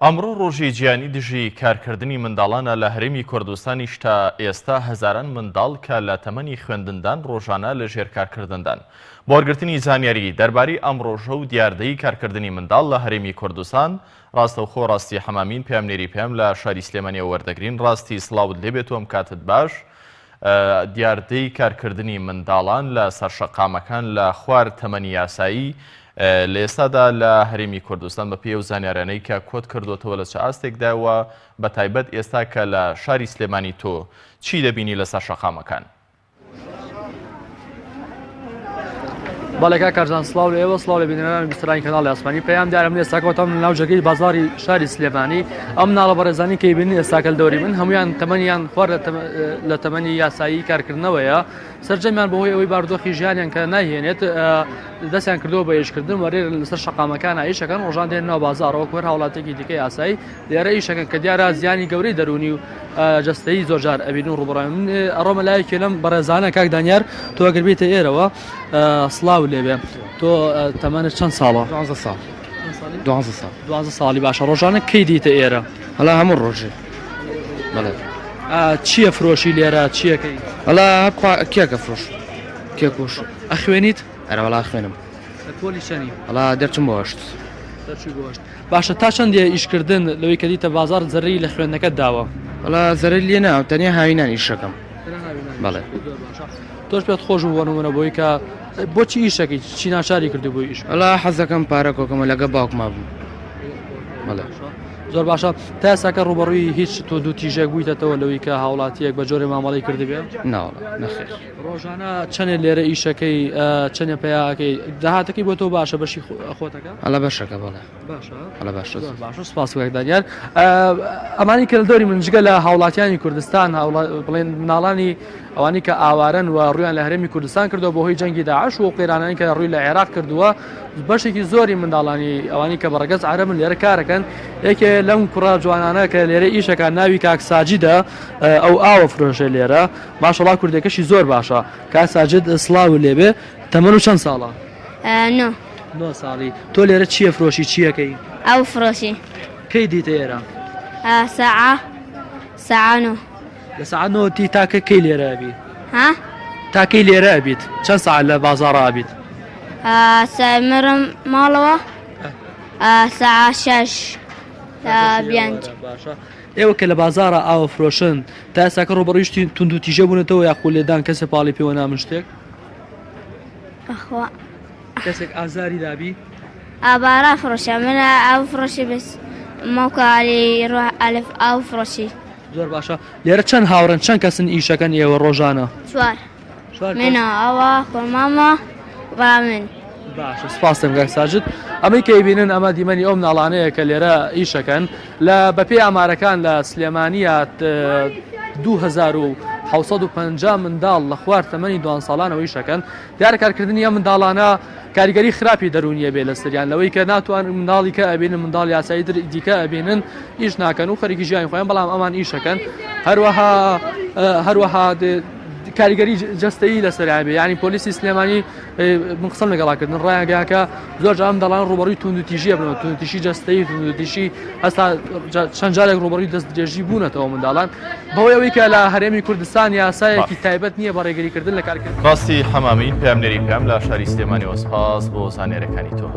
ئەمڕۆ ڕۆژی گیانی دژی کارکردنی منداڵانە لە هەرێمی کوردستانیش تا ئێستا هەزاران منداڵ کە لە تەمەنی خوێندندان ڕۆژانە لە ژێر کارکردندان. بۆ وەرگرتنی زانیاری دەربارەی ئەم ڕۆژە و دیاردەیی کارکردنی منداڵ لە هەرێمی کوردستان ڕاستەوخۆ ڕاستی حەمامین پێمنێری پێم لە شاری سلێمانیەوە وەردەگرین. ڕاستی سڵاوت لێبێت تۆم کاتت باش. دیاردەی کارکردنی منداڵان لە سەرشەقامەکان لە خوار تەمەنی یاسایی لە ئێستادا لە هەرێمی کوردستان بە پێی و زانیارانەی کە کۆت کردوتەوە لە چ ئاستێکداوە بە تایبەت ئێستا کە لە شاری سلێمانی تۆ چی دەبینی لە سەرشەقامەکان؟ باڵێکا کارزان سڵاو لە ئێوە سڵاو لە بینەرانی بیسترانی کەناڵی ئاسمانی پێیان دیارە من ئێستا کەوتم لە ناو جێگەی بازاری شاری سلێمانی. ئەم مناڵە بەڕێزانی کە بینی ئێستا کە لە دەوری من هەمویان تەمەنیان خوار لە تەمەنی یاسایی کارکردنەوەیە. سەرجەمیان بەهۆی ئەوەی بارودۆخی ژیانیان کە ناهێنێت دەستیان کردەوە بە ئێشکردن وەرێ لەسەر شەقامەکان ئیشەکەن ڕۆژان دێن ناو بازارەوە وەر هاوڵاتێکی دیکەی یاسایی لێرە ئیشەکەن کە دیارە زیانی گەورەی دەرونی و جەستەیی زۆرجار ئەبین و ڕوبڕای من ئەڕۆمە لایەکی لەم بەڕێزانە کاک دانیار تۆ ئەگەر بێتە ئێرەوە سڵاو لێبێ. تۆ تەمەنت چەند ساڵە؟ 12 ساڵی باشە. ڕۆژانە کەی دیتە ئێرە؟ هەڵا هەموو ڕۆژێ. چییە فرۆشی لێرە چیەکەی؟ هەڵا کێکە فرۆش کێکوش ئەخوێنیت؟ ئەرەوەڵا خوێنم. تۆلی چەنی؟ هەڵا دەرچم بۆ هەشت. باشە تا چەندێ ئیشکردن لەوەی کە دیتە بازار زەرری لە خوێندنەکەت داوە؟ هەڵا زەرری لێ ناو تەنیا هاوینان ئیشەکەم. بەڵێ. تۆش پێت خۆش بوو وەنمونە بۆی کە بۆچی ئیشەکەی چی ناچاری کردی بۆی ئیش؟ هەڵا حەزەکەم پارە کۆکەمە لەگە باوکما بوو. بەڵێ. زۆر باشە. تا ئێستاکە ڕوبەڕووی هیچ تۆ دوو تیژێک بوویتەوە لەوەی کە هاوڵاتیەک بە جۆرێ مامەڵەی کردی بێ؟ ناوەڵا نەخێر. ڕۆژانە چەندێ لێرە ئیشەکەی چەندێ پێیاکەی داهاتەکەی بۆ تۆ باشە بەشی خۆتەکە؟ هەڵا بەشەکە بەڵێ. باشە. هەڵا باشە. باشە سپاس کاک دانیار. ئەمانی کە لە دەوری من جگە لە هاوڵاتیانی کوردستان بڵێن مناڵانی ئەوانی کە ئاوارن و ڕویان لە هەرێمی کوردستان کردەوە بۆ هۆی جەنگی داعش و قێرانانی کە ڕووی لە عێراق کردووە بەشێکی زۆری منداڵانی ئەوانی کە بەڕگەز عەرەبن لێرە کارەکەن. یەکێ لەم کوڕە جوانانە کە لێرە ئیشەکە ناوی کاک ساجیدە ئەو ئاوە فرۆشە لێرە ماشەڵڵا کوردێکەشی زۆر باشە. کاک ساجید سڵاو لێبێ. تەمەن و چەند ساڵە؟ 9 ساڵی. تۆ لێرە چییە فرۆشی چیەکەی؟ ئەو فرۆشی. کەی دیتە ئێرە؟ ساعە 9. لە ساعە 9 تی تاکە کەی لێرە ئەبیت؟ ها؟ تاکەی لێرە ئەبیت؟ چەند ساعت لە بازاڕە ئەبیت؟ مرم ماڵەوە ساعە 6 تا 5. ئێوە کە لە بازارە ئاوە فرۆشن تا ئێستاکە ڕۆبەڕوویشتی تونند و تیژە بوونەتەوە یاخۆ لێدان کەسێ پاڵی پێوە نامن شتێک؟ بەخوا کەسێک ئازاری دابی؟ ئابارا فرۆشە منە ئەو فرۆشی بس مۆکاری ئەلف ئەو فرۆشی. زۆر باشە. لێرە چەند هاوڕن چەند کەسن ئیشەکەن ئێوە ڕۆژانە؟ 4 منە ئەوە خۆمامە با من. باشە سپاس دەکەم کاک ساجد. ئەمەی کە ئەیبینن ئەمە دیمەنی ئەو مناڵانەیە کە لێرە ئیشەکەن لە بەپێی ئامارەکان لە سلێمانیە 2750 منداڵ لە خوار تەمەنی 2 ساڵانەوە ئیشەکەن. دیارە کارکردنی ئەم منداڵانە کاریگەری خراپی دەرونیە بێ لە سریان لەوەی کە ناتوان منداڵی کە ئەبینن منداڵ یاسایی دیکە ئەبینن ئیش ناکەن و خەریکی ژیانی خۆیان بەڵام ئەمان ئیشەکەن. هەروەها کاریگەری جەستەیی لەسەریان بێ. یعنی پۆلیسی سلێمانی من قسەم لەگەڵاکردن ڕایانگەیاکە زۆر جار منداڵان ڕوبەڕووی تونند و تیژیە بنەوە تونند و تیژی جەستەیی تونند و تیژی هەستا چەند جارێک ڕوبەڕووی دەست درێژی بوونەتەوە منداڵان بەهۆی ئەوەی کە لە هەرێمی کوردستان یاسایەکی تایبەت نییە بە ڕێگەریکردن لە کارکردن. ڕاستی حەمامین پێمنێری پێم لە شاری سلێمانیەوە سپاس بۆ زانیارەکانی تۆ.